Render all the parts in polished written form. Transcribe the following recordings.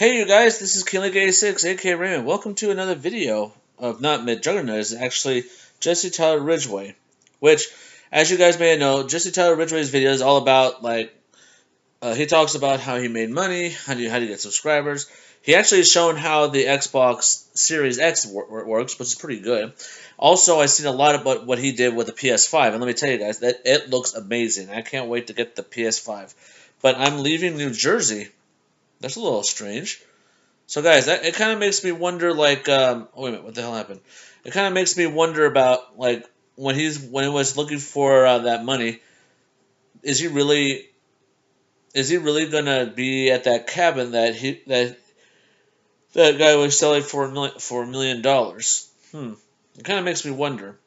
Hey you guys, this is KingLeague86, aka Raymond. Welcome to another video of not Mid-Juggernaut, it's actually Jesse Tyler Ridgway. Which, as you guys may know, Jesse Tyler Ridgway's video is all about, he talks about how he made money, how do you get subscribers. He actually has shown how the Xbox Series X works, which is pretty good. Also, I've seen a lot about what he did with the PS5, and let me tell you guys, that it looks amazing. I can't wait to get the PS5. But I'm leaving New Jersey. That's a little strange. So, guys, it kind of makes me wonder, oh, wait a minute, what the hell happened? It kind of makes me wonder about, when he was looking for that money, is he really gonna be at that cabin that that guy was selling for $1 million? It kind of makes me wonder.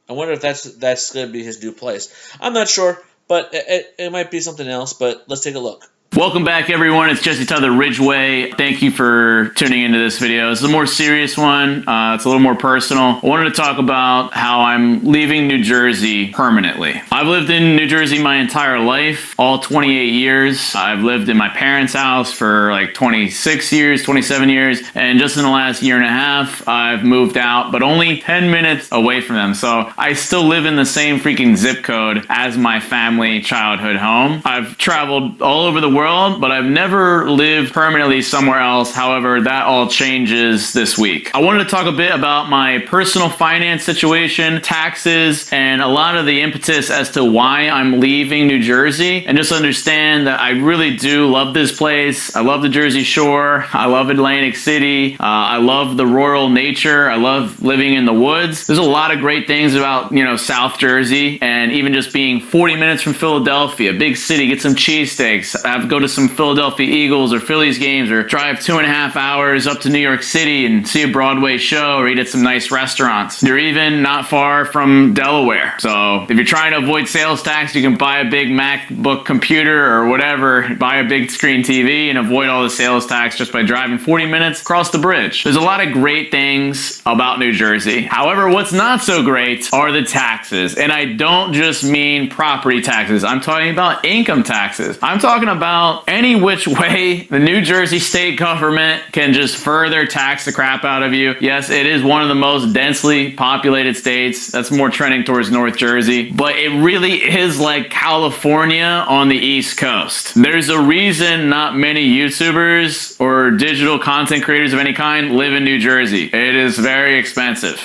I wonder if that's gonna be his new place. I'm not sure, but it might be something else. But let's take a look. Welcome back, everyone. It's Jesse Tyler Ridgway. Thank you for tuning into this video. It's a more serious one. It's a little more personal. I wanted to talk about how I'm leaving New Jersey permanently. I've lived in New Jersey my entire life, all 28 years. I've lived in my parents' house for like 26 years, 27 years, and just in the last year and a half, I've moved out, but only 10 minutes away from them. So I still live in the same freaking zip code as my family childhood home. I've traveled all over the world, but I've never lived permanently somewhere else. However, that all changes this week. I wanted to talk a bit about my personal finance situation, taxes, and a lot of the impetus as to why I'm leaving New Jersey, and just understand that I really do love this place. I love the Jersey Shore. I love Atlantic City. I love the rural nature. I love living in the woods. There's a lot of great things about, South Jersey, and even just being 40 minutes from Philadelphia, big city, get some cheesesteaks, go to some Philadelphia Eagles or Phillies games, or drive 2.5 hours up to New York City and see a Broadway show, or eat at some nice restaurants. You're even not far from Delaware. So if you're trying to avoid sales tax, you can buy a big MacBook computer or whatever, buy a big screen TV and avoid all the sales tax just by driving 40 minutes across the bridge. There's a lot of great things about New Jersey. However, what's not so great are the taxes. And I don't just mean property taxes. I'm talking about income taxes. I'm talking about any which way the New Jersey state government can just further tax the crap out of you. Yes, it is one of the most densely populated states. That's more trending towards North Jersey. But it really is like California on the East Coast. There's a reason not many YouTubers or digital content creators of any kind live in New Jersey. It is very expensive.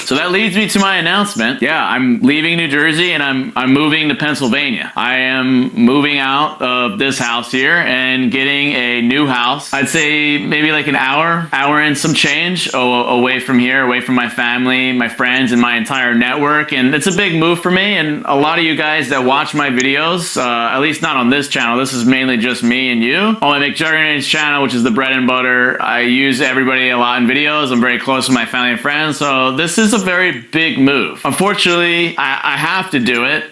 So that leads me to my announcement. Yeah, I'm leaving New Jersey and I'm moving to Pennsylvania. I am moving out of this house here and getting a new house. I'd say maybe like an hour and some change away from here, away from my family, my friends, and my entire network. And it's a big move for me. And a lot of you guys that watch my videos, at least not on this channel, this is mainly just me and you. On my McJuggernaut's channel, which is the bread and butter, I use everybody a lot in videos. I'm very close with my family and friends. So this is a very big move. Unfortunately, I have to do it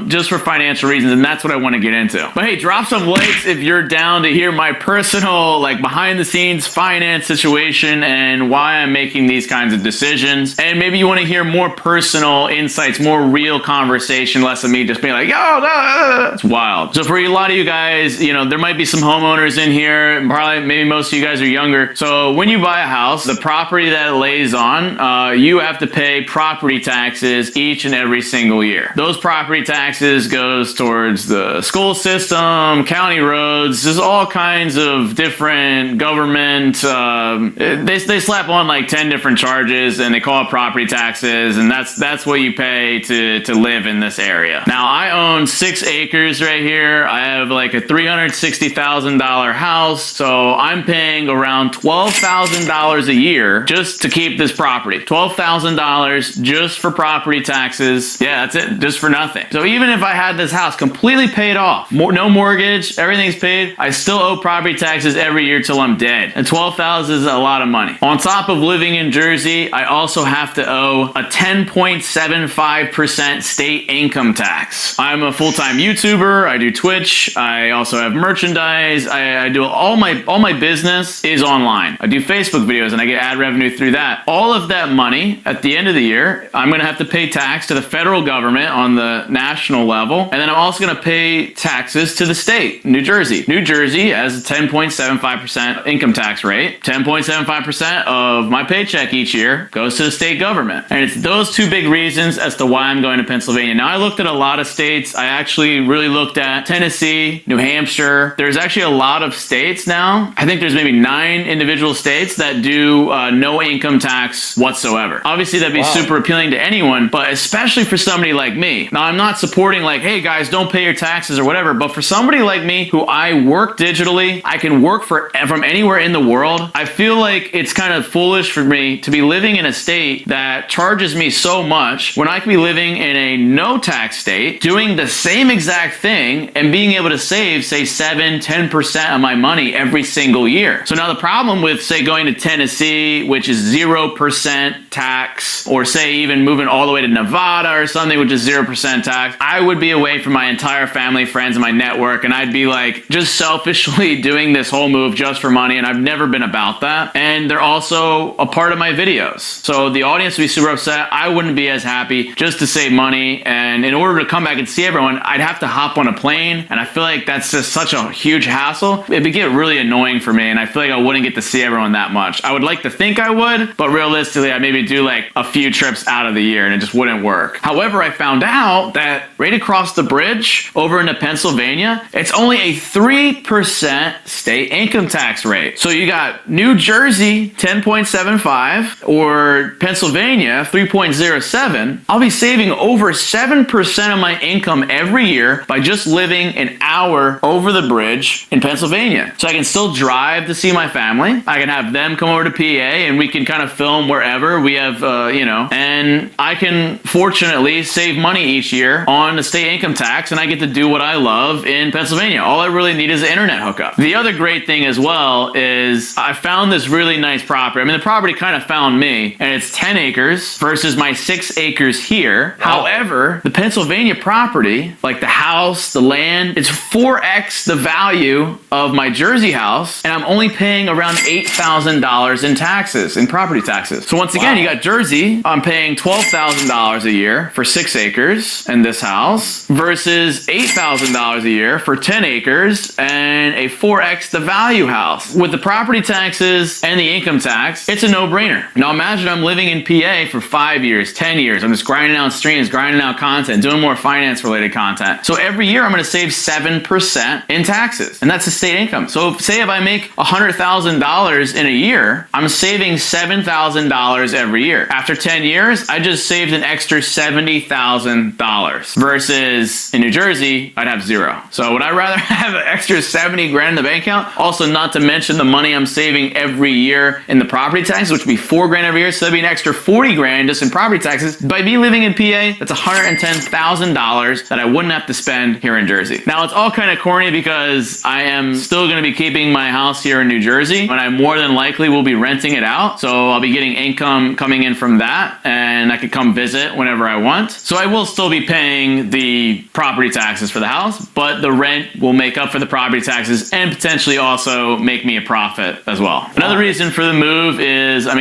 just for financial reasons. And that's what I want to get into. But hey, drop some likes if you're down to hear my personal, behind the scenes finance situation and why I'm making these kinds of decisions. And maybe you want to hear more personal insights, more real conversation, less of me just being like, oh, it's wild. So for a lot of you guys, there might be some homeowners in here. Probably, maybe most of you guys are younger. So when you buy a house, the property that it lays on, you have to pay property taxes each and every single year. Those property taxes goes towards the school system, county roads, there's all kinds of different government, they slap on like 10 different charges and they call it property taxes, and that's what you pay to live in this area. Now, I own 6 acres right here. I have like a $360,000 house, so I'm paying around $12,000 a year just to keep this property. $12,000 just for property taxes. Yeah, that's it, just for nothing. So even if I had this house completely paid off, no mortgage, everything's paid, I still owe property taxes every year till I'm dead. And $12,000 is a lot of money. On top of living in Jersey, I also have to owe a 10.75% state income tax. I'm a full-time YouTuber. I do Twitch. I also have merchandise. I do all my business is online. I do Facebook videos and I get ad revenue through that. All of that money at the end of the year, I'm going to have to pay tax to the federal government on the national level. And then I'm also going to pay taxes to the state. state, New Jersey. New Jersey has a 10.75% income tax rate. 10.75% of my paycheck each year goes to the state government. And it's those two big reasons as to why I'm going to Pennsylvania. Now, I looked at a lot of states. I actually really looked at Tennessee, New Hampshire. There's actually a lot of states now. I think there's maybe 9 individual states that do no income tax whatsoever. Obviously, that'd be super appealing to anyone, but especially for somebody like me. Now, I'm not supporting like, hey guys, don't pay your taxes or whatever, but for somebody like me who I work digitally, I can work from anywhere in the world. I feel like it's kind of foolish for me to be living in a state that charges me so much when I could be living in a no tax state, doing the same exact thing and being able to save, say, 7-10% of my money every single year. So now the problem with, say, going to Tennessee, which is 0% tax, or say even moving all the way to Nevada or something, which is 0% tax, I would be away from my entire family, friends, and my network, and I'd be like just selfishly doing this whole move just for money, and I've never been about that. And they're also a part of my videos. So the audience would be super upset. I wouldn't be as happy just to save money, and in order to come back and see everyone, I'd have to hop on a plane, and I feel like that's just such a huge hassle. It'd get really annoying for me, and I feel like I wouldn't get to see everyone that much. I would like to think I would, but realistically, I'd maybe do like a few trips out of the year, and it just wouldn't work. However, I found out that right across the bridge over into Pennsylvania, it's only a 3% state income tax rate. So you got New Jersey 10.75 or Pennsylvania 3.07. I'll be saving over 7% of my income every year by just living an hour over the bridge in Pennsylvania. So I can still drive to see my family. I can have them come over to PA and we can kind of film wherever we have, and I can fortunately save money each year on the state income tax, and I get to do what I love in Pennsylvania. All I really need is an internet hookup. The other great thing as well is I found this really nice property. I mean, the property kind of found me, and it's 10 acres versus my 6 acres here. Wow. However, the Pennsylvania property, like the house, the land, it's 4x the value of my Jersey house, and I'm only paying around $8,000 in taxes, in property taxes. So once again, you got Jersey, I'm paying $12,000 a year for 6 acres and this house versus $8,000 a year for 10 acres and a 4x the value house. With the property taxes and the income tax, it's a no-brainer. Now imagine I'm living in PA for 5 years, 10 years. I'm just grinding out streams, grinding out content, doing more finance-related content. So every year I'm going to save 7% in taxes, and that's the state income. So say if I make $100,000 in a year, I'm saving $7,000 every year. After 10 years, I just saved an extra $70,000 versus in New Jersey, I'd have 0. So would I rather have an extra 70 grand in the bank account? Also, not to mention the money I'm saving every year in the property taxes, which would be 4 grand every year. So that'd be an extra 40 grand just in property taxes. By me living in PA, that's $110,000 that I wouldn't have to spend here in Jersey. Now, it's all kind of corny because I am still going to be keeping my house here in New Jersey, but I more than likely will be renting it out. So I'll be getting income coming in from that, and I could come visit whenever I want. So I will still be paying the property taxes for the house, but the rent will make up for the property taxes and potentially also make me a profit as well. Another reason for the move is, I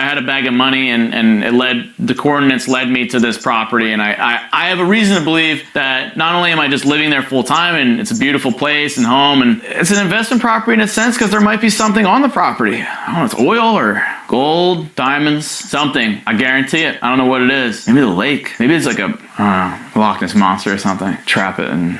had a bag of money and the coordinates led me to this property, and I have a reason to believe that not only am I just living there full time and it's a beautiful place and home, and it's an investment property in a sense because there might be something on the property. I don't know, it's oil or gold, diamonds, something. I guarantee it. I don't know what it is. Maybe the lake. Maybe it's like a Loch Ness monster or something. Trap it and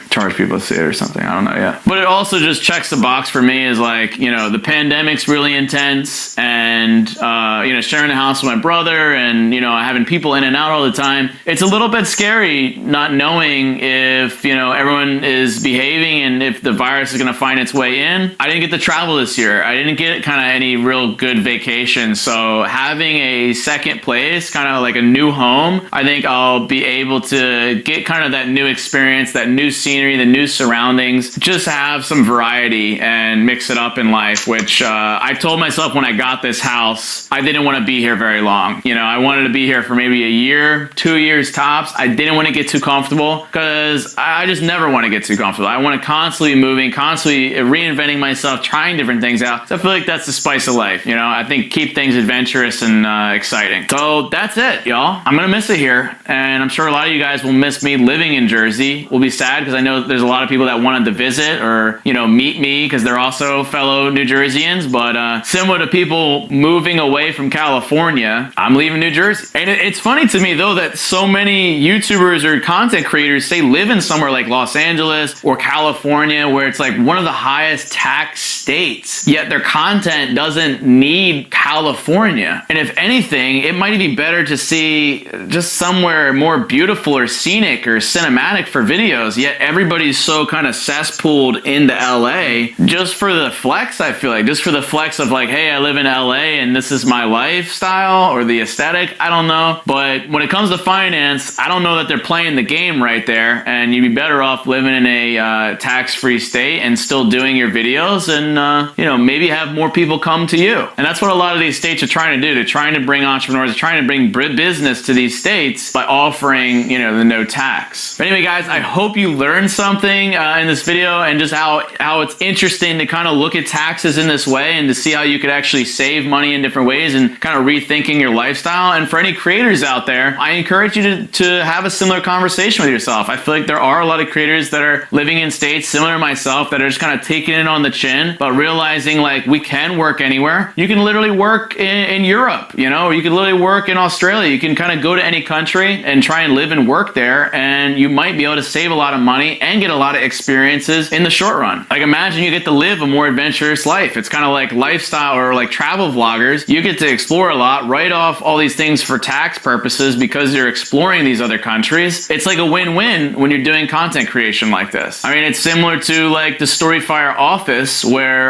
charge people to see it or something. I don't know yet. But it also just checks the box for me is like, the pandemic's really intense, and sharing the house with my brother and having people in and out all the time. It's a little bit scary not knowing if everyone is behaving and if the virus is going to find its way in. I didn't get to travel this year. I didn't get kind of any real good vacation. So having a second place, kind of like a new home, I think I'll be able to get kind of that new experience, that new scenery, the new surroundings, just have some variety and mix it up in life, which I told myself when I got this house, I didn't want to be here very long. You know, I wanted to be here for maybe a year, 2 years tops. I didn't want to get too comfortable because I just never want to get too comfortable. I want to constantly be moving, constantly reinventing myself, trying different things out. So I feel like that's the spice of life. You know, I think keep things adventurous and exciting. So that's it, y'all. I'm going to miss it here. And I'm sure a lot of you guys will miss me living in Jersey. We'll be sad because I know there's a lot of people that wanted to visit or, you know, meet me because they're also fellow New Jerseyans. But similar to people moving away from California, I'm leaving New Jersey. And it's funny to me, though, that so many YouTubers or content creators say live in somewhere like Los Angeles or California, where it's like one of the highest tax states, yet their content doesn't need California. And if anything, it might be better to see just somewhere more beautiful or scenic or cinematic for videos, yet everybody's so kind of cesspooled into LA just for the flex. I feel like just for the flex of like, hey, I live in LA and this is my lifestyle or the aesthetic. I don't know. But when it comes to finance, I don't know that they're playing the game right there, and you'd be better off living in a tax-free state and still doing your videos and, you know, maybe have more people come to you. And that's what a lot of these states are trying to do. They're trying to bring entrepreneurs, they're trying to bring business to these states by offering, you know, the no tax. But anyway, guys, I hope you learned something in this video and just how it's interesting to kind of look at taxes in this way and to see how you could actually save money in different ways and kind of rethinking your lifestyle. And for any creators out there, I encourage you to have a similar conversation with yourself. I feel like there are a lot of creators that are living in states similar to myself that are just kind of taking it on the chin, but realizing like we can work anywhere. You can literally work in Europe, you know, or you can literally work in Australia. You can kind of go to any country and try and live and work there, and you might be able to save a lot of money and get a lot of experiences in the short run. Like imagine you get to live a more adventurous life. It's kind of like lifestyle or like travel vloggers. You get to explore a lot, write off all these things for tax purposes because you're exploring these other countries. It's like a win-win when you're doing content creation like this. I mean, it's similar to like the Storyfire office where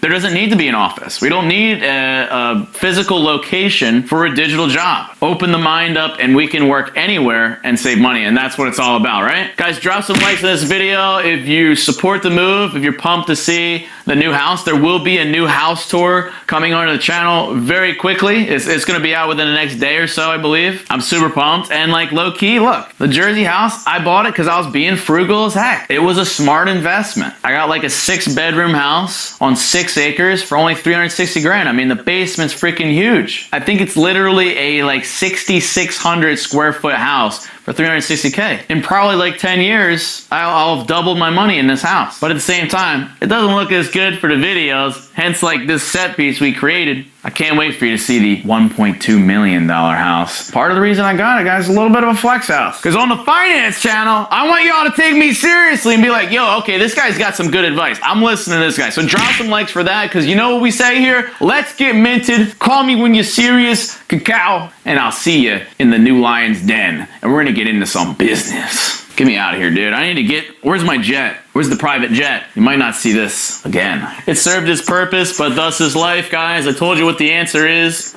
there doesn't need to be an office. We don't need a physical location for a digital job. Open the mind up and we can work anywhere and save money. And that's what it's all about, right? Guys, drop some likes in this video if you support the move, if you're pumped to see the new house. There will be a new house tour coming onto the channel very quickly. It's going to be out within the next day or so, I believe. I'm super pumped. And like low key, look, the Jersey house, I bought it because I was being frugal as heck. It was a smart investment. I got like a 6-bedroom house on 6 acres for only 360 grand. I mean, the basement's freaking huge. I think it's literally a like 6,600 square foot house for 360K. In probably like 10 years, I'll have doubled my money in this house. But at the same time, it doesn't look as good for the videos. Hence like this set piece we created. I can't wait for you to see the $1.2 million house. Part of the reason I got it, guys, is a little bit of a flex house. Because on the finance channel, I want y'all to take me seriously and be like, yo, okay, this guy's got some good advice. I'm listening to this guy. So drop some likes for that, because you know what we say here? Let's get minted. Call me when you're serious, cacao. And I'll see you in the new Lion's Den. And we're going to get into some business. Get me out of here, dude. I need to get... Where's my jet? Where's the private jet? You might not see this again. It served its purpose, but thus is life, guys. I told you what the answer is.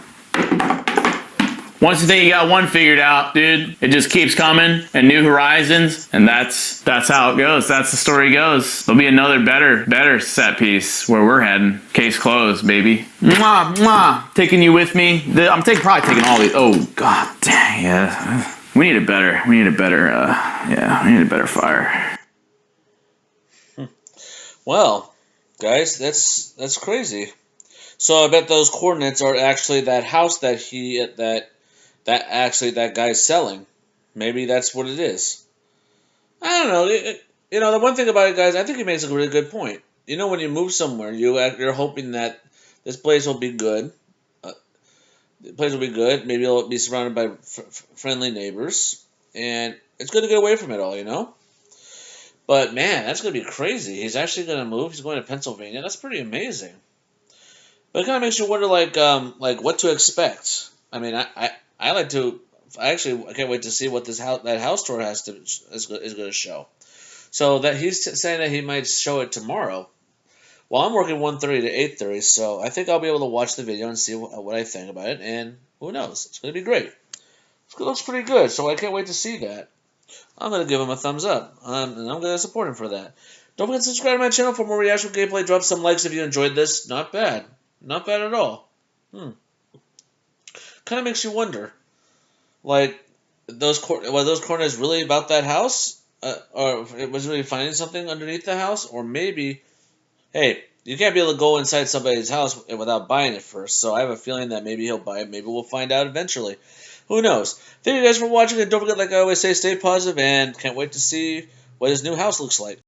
Once you think you got one figured out, dude, it just keeps coming and new horizons, and that's how it goes. That's the story goes. There'll be another better set piece where we're heading. Case closed, baby. Mwah, mwah. Taking you with me. Probably taking all these. Oh, god dang, yeah. We need a better fire. Well, guys, that's crazy. So I bet those coordinates are actually that house that that guy's selling. Maybe that's what it is. I don't know. You know, the one thing about it, guys, I think he makes a really good point. You know, when you move somewhere, you're hoping that this place will be good. The place will be good. Maybe it'll be surrounded by friendly neighbors, and it's good to get away from it all, you know. But man, that's gonna be crazy. He's actually gonna move. He's going to Pennsylvania. That's pretty amazing. But it kind of makes you wonder, like what to expect. I mean, I like to. I can't wait to see what that house tour is going to show. So that he's saying that he might show it tomorrow. Well, I'm working 1:30 to 8:30, so I think I'll be able to watch the video and see what I think about it. And who knows? It's going to be great. It looks pretty good, so I can't wait to see that. I'm going to give him a thumbs up, and I'm going to support him for that. Don't forget to subscribe to my channel for more reaction gameplay. Drop some likes if you enjoyed this. Not bad. Not bad at all. Hmm. Kind of makes you wonder, like, were those corners really about that house, or was really finding something underneath the house, or maybe, hey, you can't be able to go inside somebody's house without buying it first. So I have a feeling that maybe he'll buy it. Maybe we'll find out eventually. Who knows? Thank you guys for watching, and don't forget, like I always say, stay positive, and can't wait to see what his new house looks like.